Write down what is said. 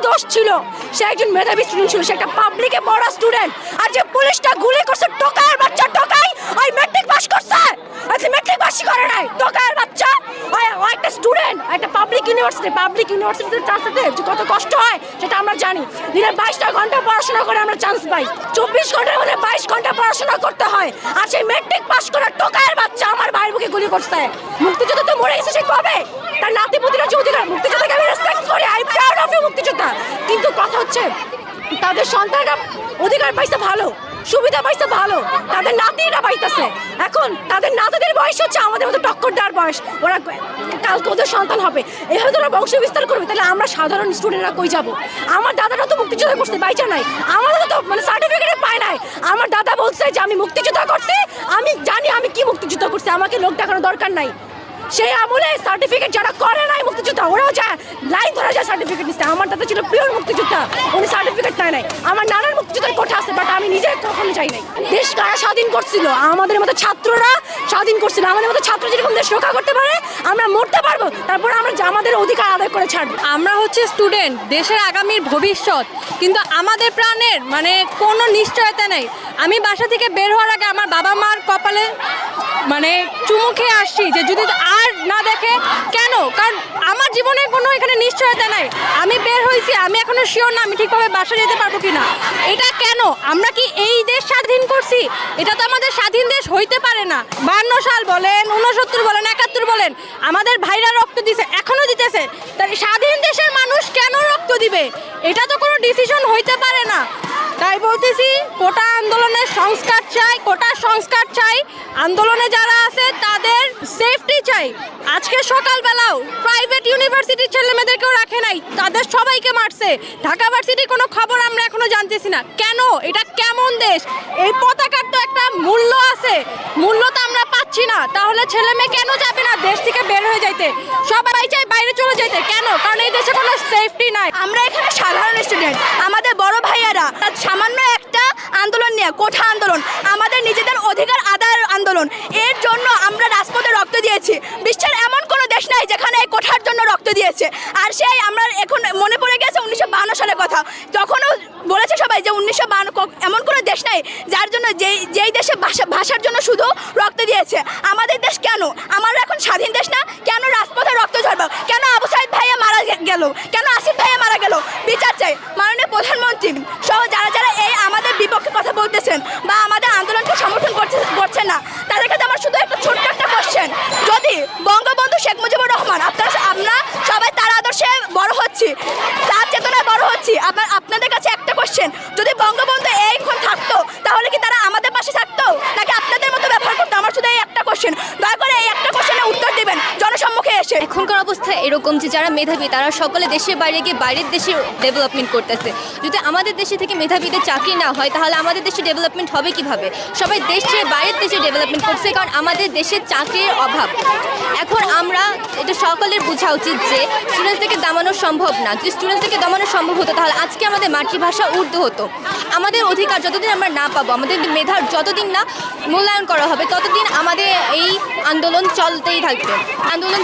দোষ ছিল? সে একজন মেধাবী স্টুডেন্ট ছিল, সে একটা পাবলিকে পড়া স্টুডেন্ট। আর যে পুলিশটা গুলি করছে টোকায়ের বাচ্চা, টোকাই ওই মেট্রিক পাস করছে, আচ্ছা মেট্রিক পাসই করে নাই, টোকায়ের বাচ্চা। ও একটা স্টুডেন্ট, একটা পাবলিক ইউনিভার্সিটিতে চান্সতে যে কত কষ্ট হয় সেটা আমরা জানি। দিনে 22টা ঘন্টা পড়াশোনা করে আমরা চান্স পাই, 24 ঘন্টার মধ্যে 22 ঘন্টা পড়াশোনা করতে হয়। আর সেই মেট্রিক পাস করা টোকায়ের বাচ্চা আমার ভাইয়ের বুকে গুলি করছে। মুক্তিযুদ্ধ তো মরে গেছে, সে কবে? তার নাতিপুতিরা যে অধিকার, মুক্তিযোদ্ধাকে আমি রেসপেক্ট করি, আই প্রাউড অফ ইউ মুক্তিযোদ্ধা। কিন্তু কথা হচ্ছে তাদের সন্তানরা অধিকার পাইছে ভালো, সুবিধা পাইছে ভালো, তাদের নাতিরা পাইতেছে। এখন তাদের নাতিদের বয়স হচ্ছে আমাদের মতো টক্কর দেওয়ার বয়স, ওরা কালকে ওদের সন্তান হবে, এভাবে তোরা বংশ বিস্তার করবে, তাহলে আমরা সাধারণ স্টুডেন্টরা কই যাব? আমার দাদারা তো মুক্তিযোদ্ধা করছে, বাইচা নাই, আমাদের তো মানে সার্টিফিকেট পায় নাই। আমার দাদা বলছে যে আমি মুক্তিযোদ্ধা করছি, আমি জানি আমি কি মুক্তিযুদ্ধ করছি, আমাকে লোক দেখানোর দরকার নাই। সেই আমলে সার্টিফিকেট যারা করে নাই মুক্তিযোদ্ধা, ওরাও যায় লাইন ধরা যায় সার্টিফিকেট নিচ্ছে। আমার দাদা ছিল পিওর মুক্তিযোদ্ধা, উনি সার্টিফিকেট নেয় নাই। আমার নানার মুক্তিযোদ্ধার কোঠা আছে, বাট আমি নিজে কখনো চাই নাই। দেশ কারা স্বাধীন করছিল? আমাদের মতো ছাত্ররা স্বাধীন করছিল। আমাদের মতো ছাত্র যেরকম দেশ রক্ষা করতে পারে, আমরা মরতে পারবো, তারপর আমরা আমাদের অধিকার আদায় করে ছাড়বো। আমরা হচ্ছে স্টুডেন্ট, দেশের আগামীর ভবিষ্যৎ, কিন্তু আমাদের প্রাণের মানে কোনো নিশ্চয়তা নেই। আমি বাসা থেকে বের হওয়ার আগে আমার বাবা মার কপালে মানে চুমু খেয়ে আসছি যে যদি আর না দেখে। কেন? কারণ আমার জীবনের কোনো এখানে নিশ্চয়তা নাই। আমি বের হয়েছি, আমি এখনো শিওর না আমি ঠিকভাবে বাসা যেতে পারবো কিনা। এটা কেন? আমরা কি এই দেশ স্বাধীন করছি? এটা তো আমাদের স্বাধীন দেশ হইতে পারে না। 52 সাল বলেন, 69 বলেন, 71 বলেন, আমাদের ভাইরা রক্ত দিছে, এখনো দিতেছে। তাই স্বাধীন দেশের মানুষ কেন রক্ত দিবে? এটা তো কোনো ডিসিশন হইতে পারে না। তাই বলতেছি কোটা আন্দোলনের সংস্কার চাই, কোটা সংস্কার চাই। আন্দোলনে যারা আছে তাদের সেফটি চাই। আজকে সকালবেলাও প্রাইভেট ইউনিভার্সিটির ছেলেমেয়েদেরকেও রাখে নাই, তাদের সবাইকে মারছে। ঢাকা ভার্সিটির কোনো খবর আমরা এখনো জানতেছি না। কেন? এটা কেমন দেশ? এই পতাকার তো একটা মূল্য আছে, মূল্য তো আমরা পাচ্ছি না। তাহলে ছেলে মেয়ে কেন যাবে না দেশ থেকে বের হয়ে যাইতে? সবাই চাই বাইরে চলে যাইতে। কেন? কারণ এই দেশে কোনো সেফটি নাই। আমরা এখানে সাধারণ স্টুডেন্ট, আমাদের বড় ভাইয়ারা সামান্য একটা আন্দোলন নিয়ে, কোঠা আন্দোলন, আমাদের নিজেদের অধিকার আদায়ের আন্দোলন, এর জন্য আমরা রাজপথে রক্ত দিয়েছি। বিশ্বের এমন কোনো দেশ নাই যেখানে এই কোঠার জন্য রক্ত দিয়েছে। আর সেই আমরা এখন মনে পড়ে গেছে 1952 সালের কথা, তখনও বলেছে সবাই যে 1952 এমন কোনো দেশ নাই যার জন্য যেই দেশে ভাষার জন্য শুধু রক্ত দিয়েছে। আমাদের দেশ কেন? আমরা এখন স্বাধীন দেশ না, কেন রাজপথে রক্ত ঝরবে? কেন আবু সাইদ ভাইয়া মারা গেল? কেন আসিফ ভাইয়া মারা গেল? বিচার চাই। মাননীয় প্রধানমন্ত্রী সহ যারা যারা এই আমাদের বিপক্ষে কথা বলতেছেন বা আমাদের আন্দোলনকে সমর্থন করছেন না, তাদের কাছে আমার শুধু একটা ছোট্ট একটা কোশ্চেন, যদি বঙ্গবন্ধু শেখ মুজিবুর রহমান, আমরা সবাই তার আদর্শে বড় হচ্ছি, তার চেতনায় বড় হচ্ছি, আপনাদের কাছে একটা কোশ্চেন, যদি বঙ্গবন্ধু এইক্ষণ থাকতো তাহলে কি তারা আমাদের পাশে থাকতো নাকি আপনাদের মতো ব্যবহার করতো? আমার শুধু এই একটা কোশ্চেন, দয়া করে এই একটা কোশ্চেনের উত্তর দিবেন জনসম্মুখে এসে। এখনকার অবস্থা এরকম যে যারা মেধাবী তারা সকলে দেশের বাইরে গিয়ে বাইরের দেশে ডেভেলপমেন্ট করতেছে। যদি আমাদের দেশে থেকে মেধাবীদের চাকরি না হয় তাহলে আমাদের দেশে ডেভেলপমেন্ট হবে কিভাবে? সবাই দেশ ছেড়ে বাইরের দেশে ডেভেলপমেন্ট করছে, কারণ আমাদের দেশে চাকরির অভাব। এখন আমরা এটা সকলের বোঝা উচিত যে স্টুডেন্টসদেরকে দমানো সম্ভব না। যদি স্টুডেন্টসদেরকে দমানো সম্ভব হতো তাহলে আজকে আমাদের মাতৃভাষা উর্দু হতো। আমাদের অধিকার যতদিন আমরা না পাবো, আমাদের মেধার যতদিন না মূল্যায়ন করা হবে, ততদিন আমাদের এই আন্দোলন চলতেই থাকবে। আন্দোলন